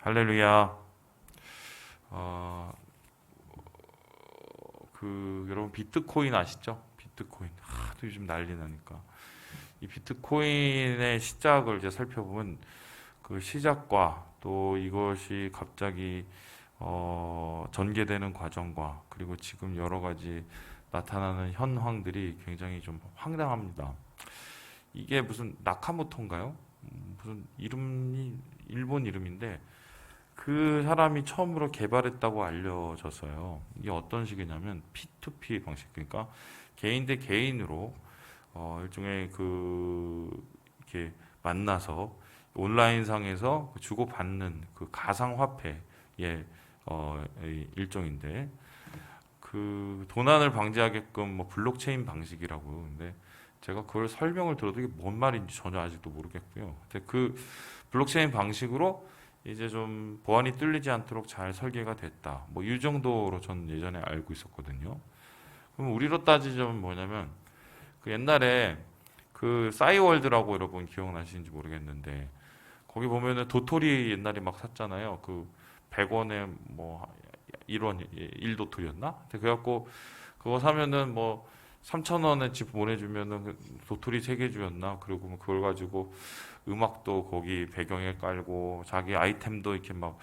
할렐루야. 여러분 비트코인 아시죠? 비트코인. 하도 요즘 난리 나니까. 이 비트코인의 시작을 이제 살펴보면 그 시작과 또 이것이 갑자기 전개되는 과정과 그리고 지금 여러 가지 나타나는 현황들이 굉장히 좀 황당합니다. 이게 무슨 나카모토인가요? 무슨 이름이 일본 이름인데 그 사람이 처음으로 개발했다고 알려졌어요. 이게 어떤 식이냐면 P2P 방식, 그러니까 개인 대 개인으로 일종의 이렇게 만나서 온라인상에서 주고받는 그 가상화폐의 일종인데 그 도난을 방지하게끔 뭐 블록체인 방식이라고. 근데 제가 그걸 설명을 들어도 이게 뭔 말인지 전혀 아직도 모르겠고요. 근데 그 블록체인 방식으로 이제 좀 보안이 뚫리지 않도록 잘 설계가 됐다. 뭐 이 정도로 전 예전에 알고 있었거든요. 그럼 우리로 따지자면 뭐냐면 그 옛날에 그 싸이월드라고 여러분 기억나시는지 모르겠는데 거기 보면은 도토리 옛날에 막 샀잖아요. 그 100원에 뭐 1원 1도토리였나? 그래갖고 그거 사면은 뭐 3,000원에 집 보내주면은 그 도토리 3개 주였나? 그리고 뭐 그걸 가지고 음악도 거기 배경에 깔고 자기 아이템도 이렇게 막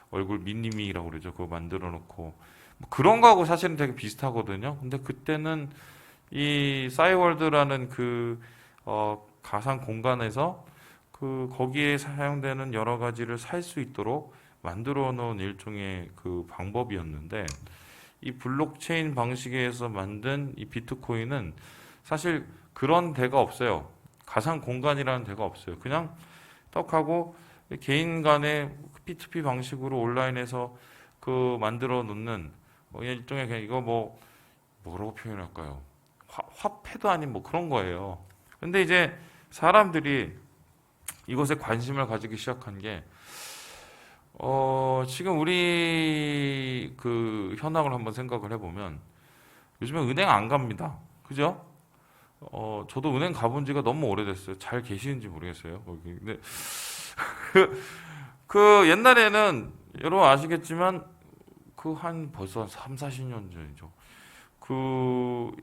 얼굴 미니미라고 그러죠. 그거 만들어 놓고 뭐 그런 거하고 사실은 되게 비슷하거든요. 근데 그때는 이 싸이월드라는 가상 공간에서 거기에 사용되는 여러 가지를 살 수 있도록 만들어 놓은 일종의 그 방법이었는데 이 블록체인 방식에서 만든 이 비트코인은 사실 그런 데가 없어요. 가상 공간이라는 데가 없어요. 그냥 떡하고 개인 간의 P2P 방식으로 온라인에서 만들어 놓는 일종의 그냥 이거 뭐라고 표현할까요? 화폐도 아닌 뭐 그런 거예요. 근데 이제 사람들이 이것에 관심을 가지기 시작한 게 지금 우리 그 현황을 한번 생각을 해보면 요즘에 은행 안 갑니다. 그죠? 저도 은행 가본 지가 너무 오래됐어요. 잘 계시는지 모르겠어요. 거기. 근데 그 옛날에는 여러분 아시겠지만 벌써 한 3, 40년 전이죠.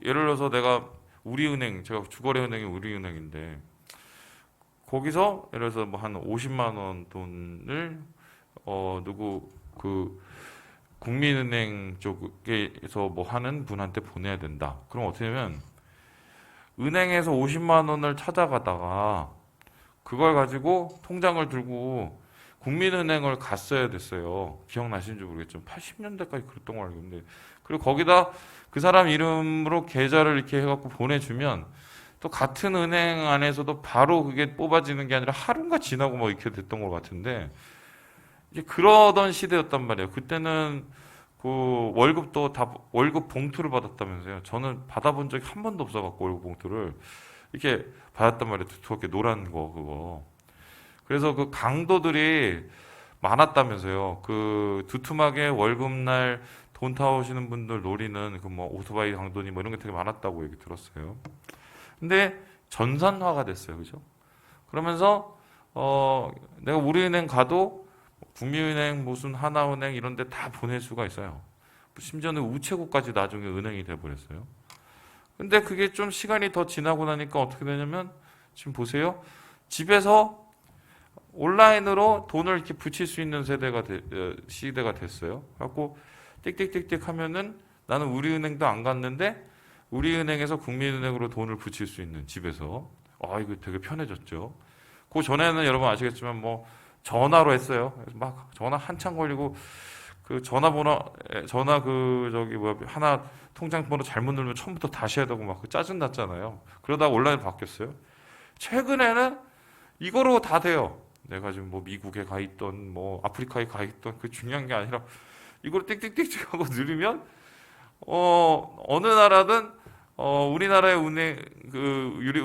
예를 들어서 내가 우리은행, 제가 주거래 은행이 우리은행인데 거기서 예를 들어서 뭐 한 50만 원 돈을 누구 국민은행 쪽에서 뭐 하는 분한테 보내야 된다. 그럼 어떻게 되면 은행에서 50만 원을 찾아가다가 그걸 가지고 통장을 들고 국민은행을 갔어야 됐어요. 기억나시는지 모르겠지만 80년대까지 그랬던 걸 알고 있는데 그리고 거기다 그 사람 이름으로 계좌를 이렇게 해갖고 보내주면 또 같은 은행 안에서도 바로 그게 뽑아지는 게 아니라 하루가 지나고 뭐 이렇게 됐던 것 같은데 이제 그러던 시대였단 말이에요. 그때는 월급도 다 월급 봉투를 받았다면서요. 저는 받아본 적이 한 번도 없어갖고 월급 봉투를 이렇게 받았단 말이에요. 두텁게 노란 거 그거. 그래서 그 강도들이 많았다면서요. 두툼하게 월급날 돈 타오시는 분들 노리는 뭐 오토바이 강도니 뭐 이런 게 되게 많았다고 얘기 들었어요. 근데 전산화가 됐어요. 그죠? 그러면서 내가 우리은행 가도 국민은행 무슨 하나은행 이런 데 다 보낼 수가 있어요. 심지어는 우체국까지 나중에 은행이 돼 버렸어요. 근데 그게 좀 시간이 더 지나고 나니까 어떻게 되냐면 지금 보세요. 집에서 온라인으로 돈을 이렇게 붙일 수 있는 시대가 됐어요. 그래갖고 띡띡띡띡 하면은 나는 우리은행도 안 갔는데 우리은행에서 국민은행으로 돈을 붙일 수 있는 집에서. 이거 되게 편해졌죠. 그 전에는 여러분 아시겠지만 뭐 전화로 했어요. 막 전화 한참 걸리고 전화 하나 통장 번호 잘못 누르면 처음부터 다시 해야 되고 막 짜증 났잖아요. 그러다가 온라인으로 바뀌었어요. 최근에는 이거로 다 돼요. 내가 지금 뭐 미국에 가 있던 뭐 아프리카에 가 있던 그 중요한 게 아니라 이걸 띡띡띡 하고 누르면 어느 나라든 우리나라의 은행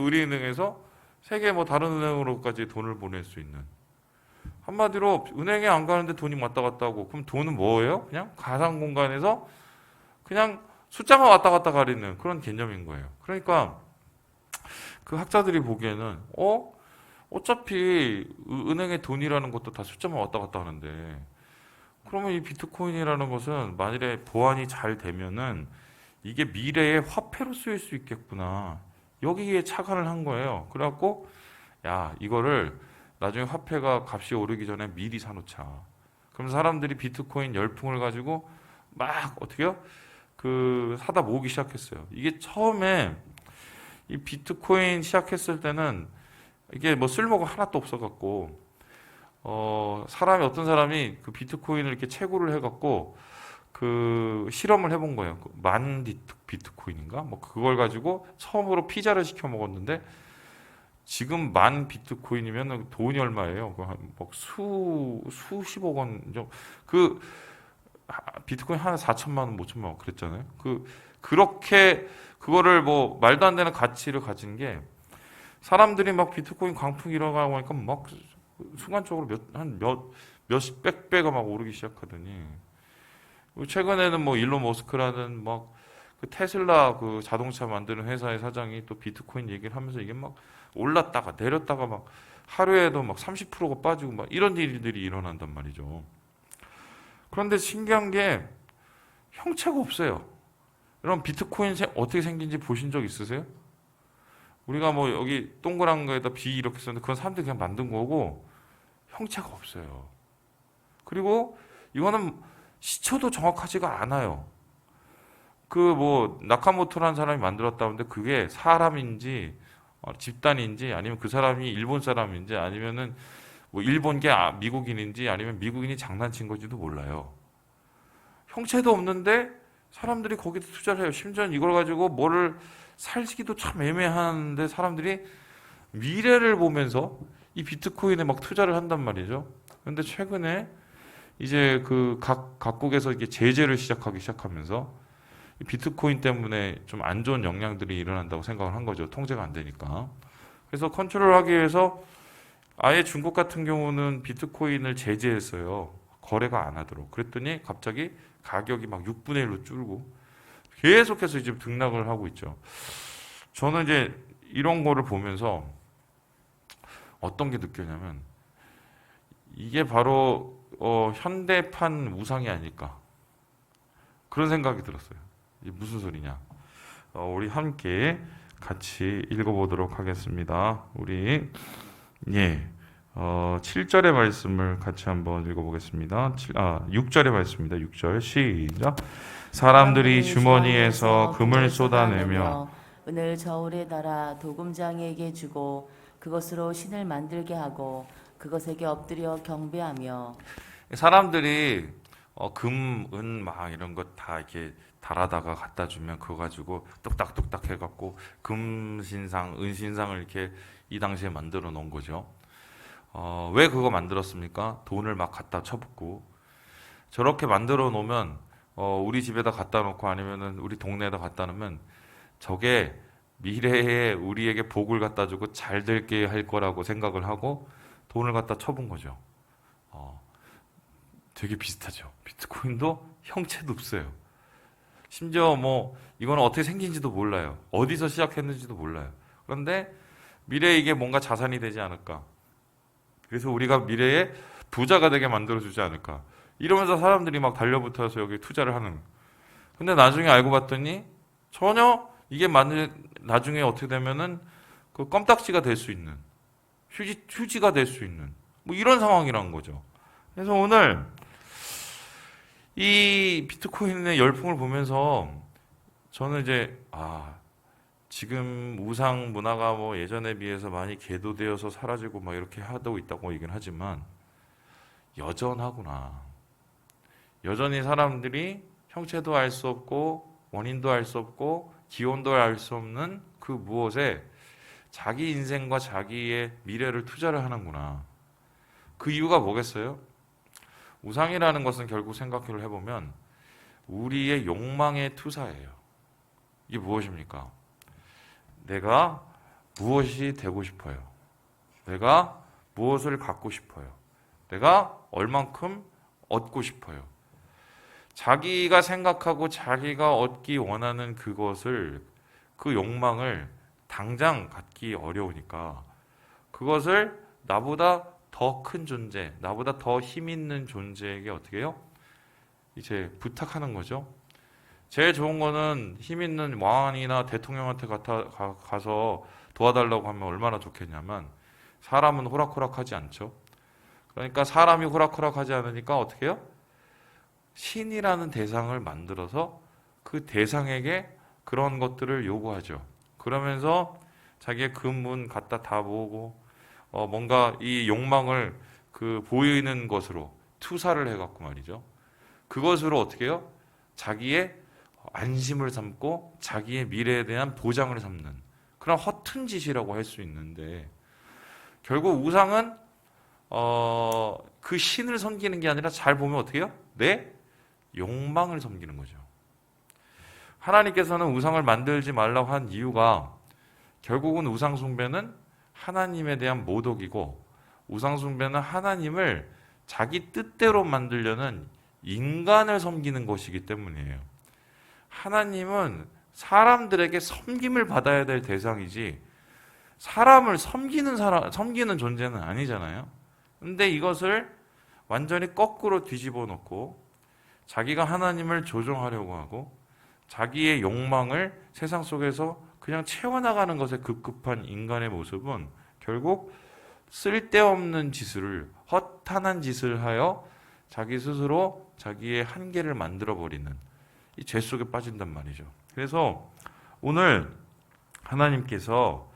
우리은행에서 세계 뭐 다른 은행으로까지 돈을 보낼 수 있는. 한마디로 은행에 안 가는데 돈이 왔다 갔다 하고 그럼 돈은 뭐예요? 그냥 가상 공간에서 그냥 숫자만 왔다 갔다 가리는 그런 개념인 거예요. 그러니까 그 학자들이 보기에는 어차피 은행의 돈이라는 것도 다 숫자만 왔다 갔다 하는데 그러면 이 비트코인이라는 것은 만일에 보안이 잘 되면은 이게 미래의 화폐로 쓰일 수 있겠구나. 여기에 착안을 한 거예요. 그래갖고 야 이거를 나중에 화폐가 값이 오르기 전에 미리 사놓자. 그럼 사람들이 비트코인 열풍을 가지고 막 어떻게요? 그 사다 모으기 시작했어요. 이게 처음에 이 비트코인 시작했을 때는 이게 뭐 쓸모가 하나도 없어갖고 사람이 어떤 사람이 그 비트코인을 이렇게 채굴을 해갖고 그 실험을 해본 거예요. 만 비트코인인가? 뭐 그걸 가지고 처음으로 피자를 시켜 먹었는데 지금 만 비트코인이면 돈이 얼마예요? 막 수십억 원 정도. 그 비트코인 하나 4천만 원, 5천만 원 그랬잖아요. 그렇게 그거를 뭐 말도 안 되는 가치를 가진 게 사람들이 막 비트코인 광풍 일어나고 하니까 막 순간적으로 몇백 배가 막 오르기 시작하더니 최근에는 뭐 일론 머스크라는 막 그 테슬라 그 자동차 만드는 회사의 사장이 또 비트코인 얘기를 하면서 이게 막 올랐다가 내렸다가 막 하루에도 막 30%가 빠지고 막 이런 일들이 일어난단 말이죠. 그런데 신기한 게 형체가 없어요. 여러분 비트코인 어떻게 생긴지 보신 적 있으세요? 우리가 뭐 여기 동그란 거에다 B 이렇게 썼는데 그건 사람들이 그냥 만든 거고 형체가 없어요. 그리고 이거는 시초도 정확하지가 않아요. 그 뭐 나카모토라는 사람이 만들었다는데 그게 사람인지 집단인지 아니면 그 사람이 일본 사람인지 아니면은 뭐 일본계 미국인인지 아니면 미국인이 장난친 건지도 몰라요. 형체도 없는데 사람들이 거기다 투자를 해요. 심지어 이걸 가지고 뭐를 살기도 참 애매한데 사람들이 미래를 보면서 이 비트코인에 막 투자를 한단 말이죠. 그런데 최근에 이제 그 각국에서 이게 제재를 시작하면서 이 비트코인 때문에 좀 안 좋은 영향들이 일어난다고 생각을 한 거죠. 통제가 안 되니까. 그래서 컨트롤하기 위해서 아예 중국 같은 경우는 비트코인을 제재했어요. 거래가 안 하도록. 그랬더니 갑자기 가격이 막 6분의 1로 줄고 계속해서 이제 등락을 하고 있죠. 저는 이제 이런 거를 보면서 어떤 게 느꼈냐면 이게 바로 현대판 우상이 아닐까 그런 생각이 들었어요. 이게 무슨 소리냐? 우리 함께 같이 읽어보도록 하겠습니다. 우리 7절의 말씀을 같이 한번 읽어보겠습니다. 6절의 말씀입니다. 6절 시작. 사람들이 주머니에서 금을 쏟아내며 은을 저울에 달아 도금장에게 주고 그것으로 신을 만들게 하고 그것에게 엎드려 경배하며 사람들이 금, 은 막 이런 것 다 이렇게 달아다가 갖다 주면 그거 가지고 뚝딱뚝딱 해갖고 금 신상, 은 신상을 이렇게 이 당시에 만들어 놓은 거죠. 왜 그거 만들었습니까? 돈을 막 갖다 쳐붓고 저렇게 만들어 놓으면 우리 집에다 갖다 놓고 아니면은 우리 동네에다 갖다 놓으면 저게 미래에 우리에게 복을 갖다 주고 잘 될게 할 거라고 생각을 하고 돈을 갖다 쳐본 거죠. 되게 비슷하죠. 비트코인도 형체도 없어요. 심지어 뭐 이거는 어떻게 생긴지도 몰라요. 어디서 시작했는지도 몰라요. 그런데 미래에 이게 뭔가 자산이 되지 않을까. 그래서 우리가 미래에 부자가 되게 만들어주지 않을까. 이러면서 사람들이 막 달려붙어서 여기 투자를 하는. 근데 나중에 알고 봤더니 전혀 이게 나중에 어떻게 되면은 그 껌딱지가 될 수 있는 휴지가 될 수 있는 뭐 이런 상황이란 거죠. 그래서 오늘 이 비트코인의 열풍을 보면서 저는 이제 지금 우상 문화가 뭐 예전에 비해서 많이 계도되어서 사라지고 막 이렇게 하고 있다고 얘기는 하지만 여전하구나. 여전히 사람들이 형체도 알 수 없고 원인도 알 수 없고 기원도 알 수 없는 그 무엇에 자기 인생과 자기의 미래를 투자를 하는구나. 그 이유가 뭐겠어요? 우상이라는 것은 결국 생각을 해보면 우리의 욕망의 투사예요. 이게 무엇입니까? 내가 무엇이 되고 싶어요. 내가 무엇을 갖고 싶어요. 내가 얼만큼 얻고 싶어요. 자기가 생각하고 자기가 얻기 원하는 그것을, 그 욕망을 당장 갖기 어려우니까 그것을 나보다 더 큰 존재, 나보다 더 힘 있는 존재에게 어떻게 해요? 이제 부탁하는 거죠. 제일 좋은 거는 힘 있는 왕이나 대통령한테 가서 도와달라고 하면 얼마나 좋겠냐면 사람은 호락호락하지 않죠. 그러니까 사람이 호락호락하지 않으니까 어떻게 해요? 신이라는 대상을 만들어서 그 대상에게 그런 것들을 요구하죠. 그러면서 자기의 금문 갖다 다 모으고 뭔가 이 욕망을 그 보이는 것으로 투사를 해갖고 말이죠. 그것으로 어떻게 해요? 자기의 안심을 삼고 자기의 미래에 대한 보장을 삼는 그런 허튼 짓이라고 할 수 있는데 결국 우상은 그 신을 섬기는 게 아니라 잘 보면 어떻게 해요? 내 욕망을 섬기는 거죠. 하나님께서는 우상을 만들지 말라고 한 이유가 결국은 우상 숭배는 하나님에 대한 모독이고 우상 숭배는 하나님을 자기 뜻대로 만들려는 인간을 섬기는 것이기 때문이에요. 하나님은 사람들에게 섬김을 받아야 될 대상이지 사람을 섬기는 존재는 아니잖아요. 근데 이것을 완전히 거꾸로 뒤집어 놓고 자기가 하나님을 조종하려고 하고 자기의 욕망을 세상 속에서 그냥 채워나가는 것에 급급한 인간의 모습은 결국 쓸데없는 짓을 허탄한 짓을 하여 자기 스스로 자기의 한계를 만들어버리는 이 죄 속에 빠진단 말이죠. 그래서 오늘 하나님께서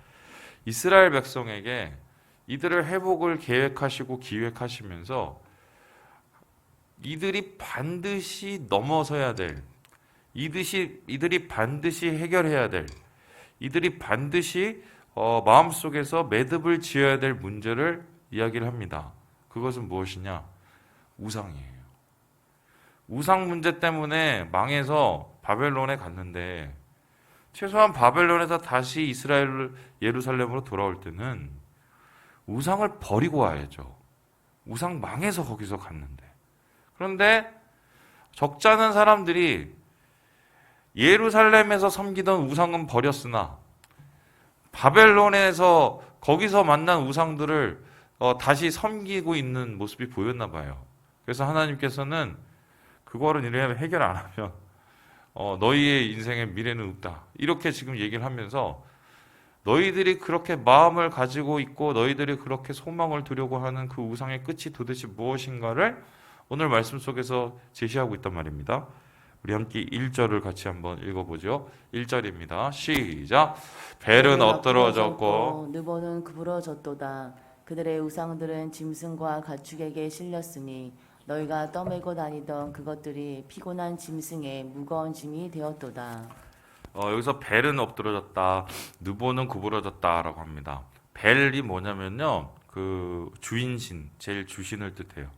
이스라엘 백성에게 이들을 회복을 계획하시고 기획하시면서 이들이 반드시 넘어서야 될, 이들이 반드시 해결해야 될, 이들이 반드시 마음속에서 매듭을 지어야 될 문제를 이야기를 합니다. 그것은 무엇이냐? 우상이에요. 우상 문제 때문에 망해서 바벨론에 갔는데 최소한 바벨론에서 다시 이스라엘 예루살렘으로 돌아올 때는 우상을 버리고 와야죠. 우상 망해서 거기서 갔는데. 그런데 적잖은 사람들이 예루살렘에서 섬기던 우상은 버렸으나 바벨론에서 거기서 만난 우상들을 다시 섬기고 있는 모습이 보였나 봐요. 그래서 하나님께서는 그거를 이렇게 해결 안 하면 너희의 인생의 미래는 없다. 이렇게 지금 얘기를 하면서 너희들이 그렇게 마음을 가지고 있고 너희들이 그렇게 소망을 두려고 하는 그 우상의 끝이 도대체 무엇인가를 오늘 말씀 속에서 제시하고 있단 말입니다. 우리 함께 1절을 같이 한번 읽어보죠. 1절입니다. 시작. 벨은 엎드러졌고 느보는 구부러졌도다. 그들의 우상들은 짐승과 가축에게 실렸으니 너희가 떠매고 다니던 그것들이 피곤한 짐승의 무거운 짐이 되었도다. 여기서 벨은 엎드러졌다, 느보는 구부러졌다라고 합니다. 벨이 뭐냐면요, 그 주인신, 제일 주신을 뜻해요.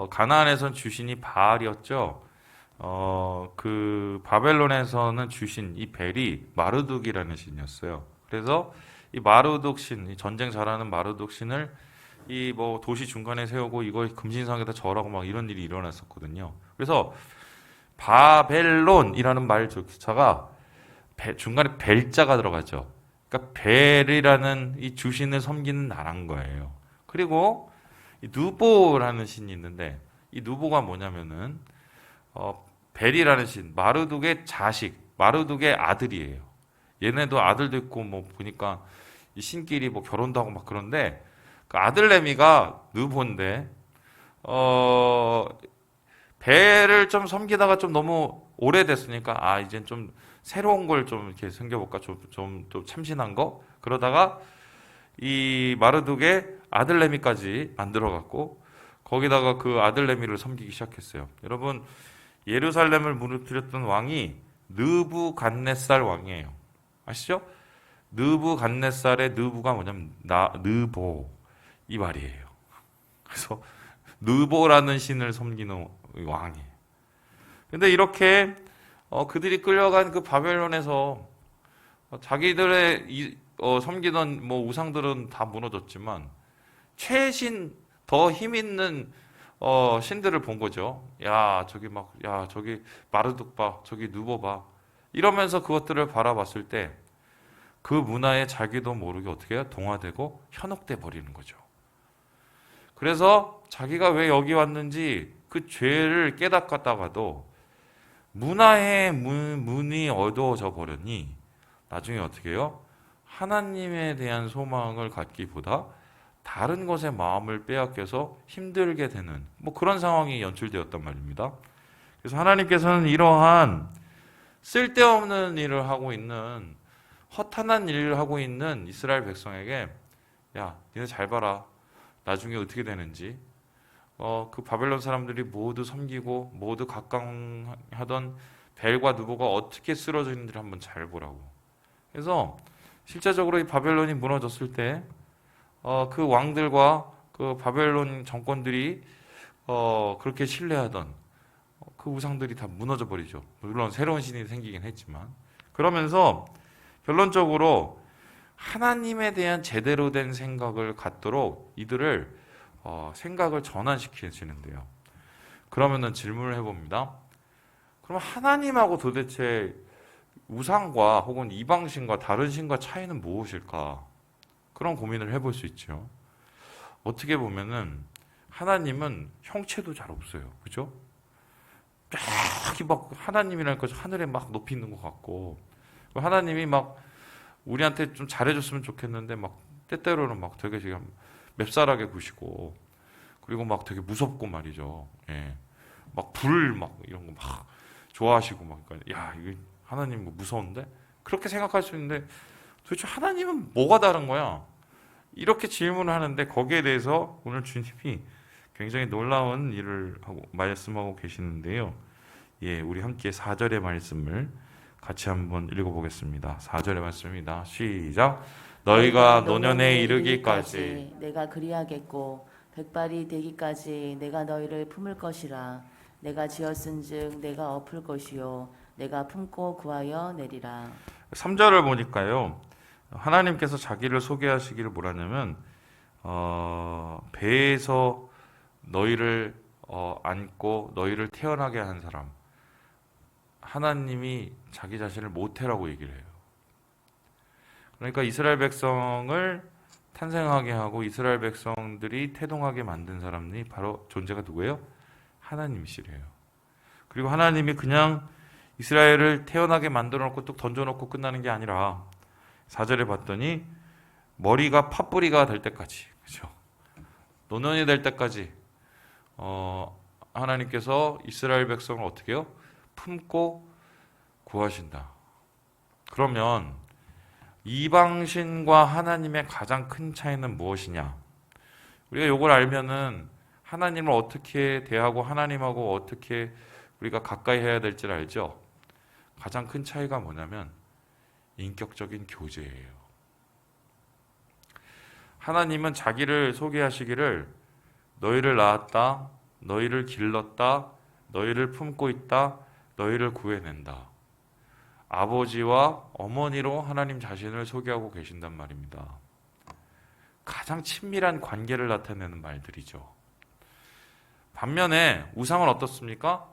가나안에선 주신이 바알이었죠. 그 바벨론에서는 주신 이 벨이 마르둑이라는 신이었어요. 그래서 이 마르둑 신, 이 전쟁 잘하는 마르둑 신을 이 뭐 도시 중간에 세우고 이걸 금신상에다 절하고 막 이런 일이 일어났었거든요. 그래서 바벨론이라는 말조차가 중간에 벨자가 들어가죠. 그러니까 벨이라는 이 주신을 섬기는 나라인 거예요. 그리고 이 누보라는 신이 있는데 이 누보가 뭐냐면은 벨이라는 신, 마르둑의 자식, 마르둑의 아들이에요. 얘네도 아들도 있고 뭐 보니까 이 신끼리 뭐 결혼도 하고 막 그런데 그 아들 레미가 누보인데 벨을 좀 섬기다가 좀 너무 오래됐으니까 이젠 좀 새로운 걸 좀 이렇게 섬겨볼까 좀 참신한 거 그러다가 이 마르둑의 아들 레미까지 만들어 갖고 거기다가 그 아들 레미를 섬기기 시작했어요. 여러분 예루살렘을 무너뜨렸던 왕이 느부갓네살 왕이에요. 아시죠? 느부갓네살의 느부가 뭐냐면 느보 이 말이에요. 그래서 느보라는 신을 섬기는 왕이에요. 근데 이렇게 그들이 끌려간 그 바벨론에서 자기들의 섬기던 뭐 우상들은 다 무너졌지만 최신 더 힘 있는 신들을 본 거죠. 저기 마르둑 봐, 저기 누보 봐. 이러면서 그것들을 바라봤을 때 그 문화에 자기도 모르게 어떻게 해요? 동화되고 현혹돼 버리는 거죠. 그래서 자기가 왜 여기 왔는지 그 죄를 깨닫다가도 문화의 문이 어두워져 버리니 나중에 어떻게 해요? 하나님에 대한 소망을 갖기보다 다른 것에 마음을 빼앗겨서 힘들게 되는 뭐 그런 상황이 연출되었단 말입니다. 그래서 하나님께서는 이러한 쓸데없는 일을 하고 있는 허탄한 일을 하고 있는 이스라엘 백성에게 야, 니네 잘 봐라. 나중에 어떻게 되는지. 그 바벨론 사람들이 모두 섬기고 모두 각광하던 벨과 누보가 어떻게 쓰러지는지를 한번 잘 보라고. 그래서 실제적으로 이 바벨론이 무너졌을 때 그 왕들과 그 바벨론 정권들이 그렇게 신뢰하던 그 우상들이 다 무너져 버리죠. 물론 새로운 신이 생기긴 했지만. 그러면서 결론적으로 하나님에 대한 제대로 된 생각을 갖도록 이들을 생각을 전환시키시는데요. 그러면은 질문을 해봅니다. 그럼 하나님하고 도대체 우상과 혹은 이방신과 다른 신과 차이는 무엇일까? 그런 고민을 해볼 수 있죠. 어떻게 보면은 하나님은 형체도 잘 없어요. 그죠? 막 하나님이라니까 하늘에 막 높이 있는 것 같고 하나님이 막 우리한테 좀 잘해줬으면 좋겠는데 막 때때로는 막 되게 지금 맵쌀하게 구시고 그리고 막 되게 무섭고 말이죠. 예. 막 불 막 이런 거 막 좋아하시고 막 그러니까 야 이거 하나님 뭐 무서운데 그렇게 생각할 수 있는데 도대체 하나님은 뭐가 다른 거야? 이렇게 질문을 하는데 거기에 대해서 오늘 주님이 굉장히 놀라운 일을 하고 말씀하고 계시는데요. 예, 우리 함께 4절의 말씀을 같이 한번 읽어보겠습니다. 4절의 말씀입니다. 시작. 너희가 노년에 이르기까지 내가 그리하겠고 백발이 되기까지 내가 너희를 품을 것이라. 내가 지었은즉 내가 엎을 것이요 내가 품고 구하여 내리라. 3절을 보니까요. 하나님께서 자기를 소개하시기를 뭐라냐면 배에서 너희를 안고 너희를 태어나게 한 사람 하나님이 자기 자신을 모태라고 얘기를 해요. 그러니까 이스라엘 백성을 탄생하게 하고 이스라엘 백성들이 태동하게 만든 사람이 바로 존재가 누구예요? 하나님이시래요. 그리고 하나님이 그냥 이스라엘을 태어나게 만들어 놓고 뚝 던져 놓고 끝나는 게 아니라 4절에 봤더니 머리가 팥뿌리가 될 때까지 그렇죠? 노년이 될 때까지 하나님께서 이스라엘 백성을 어떻게 해요? 품고 구하신다. 그러면 이방신과 하나님의 가장 큰 차이는 무엇이냐? 우리가 이걸 알면은 하나님을 어떻게 대하고 하나님하고 어떻게 우리가 가까이 해야 될지를 알죠? 가장 큰 차이가 뭐냐면 인격적인 교제예요. 하나님은 자기를 소개하시기를 너희를 낳았다, 너희를 길렀다, 너희를 품고 있다, 너희를 구해낸다. 아버지와 어머니로 하나님 자신을 소개하고 계신단 말입니다. 가장 친밀한 관계를 나타내는 말들이죠. 반면에 우상은 어떻습니까?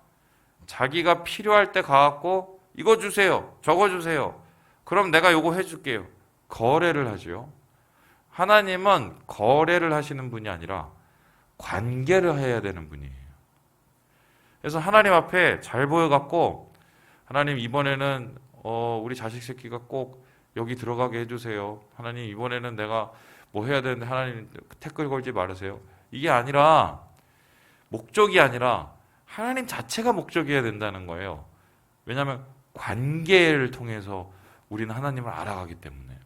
자기가 필요할 때 가갖고 이거 주세요, 저거 주세요. 그럼 내가 요거 해줄게요. 거래를 하죠. 하나님은 거래를 하시는 분이 아니라 관계를 해야 되는 분이에요. 그래서 하나님 앞에 잘 보여갖고 하나님 이번에는 우리 자식 새끼가 꼭 여기 들어가게 해주세요. 하나님 이번에는 내가 뭐 해야 되는데 하나님 태클 걸지 말으세요. 이게 아니라 목적이 아니라 하나님 자체가 목적이어야 된다는 거예요. 왜냐하면 관계를 통해서 우리는 하나님을 알아가기 때문에.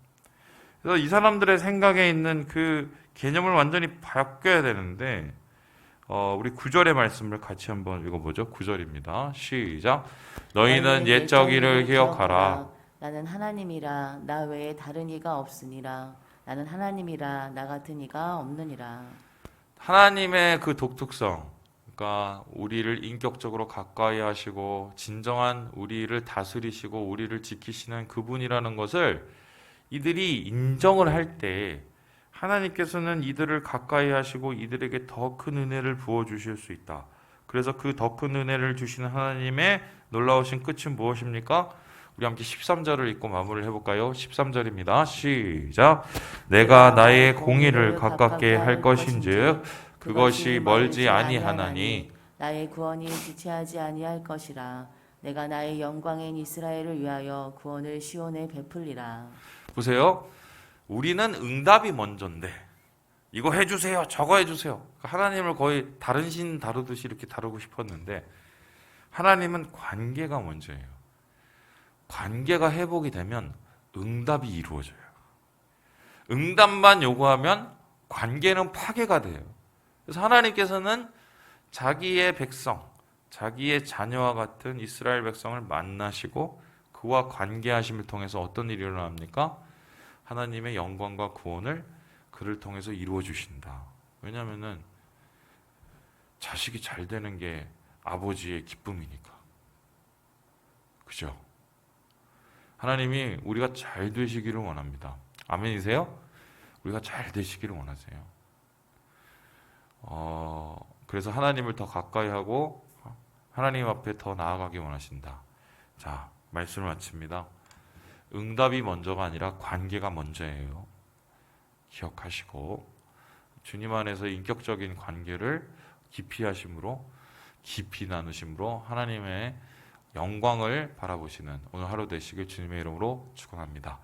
그래서 이 사람들의 생각에 있는 그 개념을 완전히 바뀌어야 되는데 우리 9절의 말씀을 같이 한번 읽어보죠. 9절입니다. 시작. 너희는 옛적 일을 기억하라. 나는 하나님이라 나 외에 다른 이가 없으니라. 나는 하나님이라 나 같은 이가 없느니라. 하나님의 그 독특성, 그러니까 우리를 인격적으로 가까이 하시고 진정한 우리를 다스리시고 우리를 지키시는 그분이라는 것을 이들이 인정을 할 때 하나님께서는 이들을 가까이 하시고 이들에게 더 큰 은혜를 부어주실 수 있다. 그래서 그 더 큰 은혜를 주시는 하나님의 놀라우신 끝은 무엇입니까? 우리 함께 13절을 읽고 마무리를 해볼까요? 13절입니다. 시작. 내가 나의 공의를 가깝게 할 것인즉 그것이 멀지 아니하나니 나의 구원이 지체하지 아니할 것이라. 내가 나의 영광인 이스라엘을 위하여 구원을 시온에 베풀리라. 보세요. 우리는 응답이 먼저인데 이거 해주세요, 저거 해주세요. 하나님을 거의 다른 신 다루듯이 이렇게 다루고 싶었는데 하나님은 관계가 먼저예요. 관계가 회복이 되면 응답이 이루어져요. 응답만 요구하면 관계는 파괴가 돼요. 그래서 하나님께서는 자기의 백성, 자기의 자녀와 같은 이스라엘 백성을 만나시고 그와 관계하심을 통해서 어떤 일이 일어납니까? 하나님의 영광과 구원을 그를 통해서 이루어 주신다. 왜냐하면은 자식이 잘 되는 게 아버지의 기쁨이니까. 그죠? 하나님이 우리가 잘 되시기를 원합니다. 아멘이세요? 우리가 잘 되시기를 원하세요. 그래서 하나님을 더 가까이 하고 하나님 앞에 더 나아가기 원하신다. 자, 말씀을 마칩니다. 응답이 먼저가 아니라 관계가 먼저예요. 기억하시고 주님 안에서 인격적인 관계를 깊이 하심으로 깊이 나누심으로 하나님의 영광을 바라보시는 오늘 하루 되시길 주님의 이름으로 축원합니다.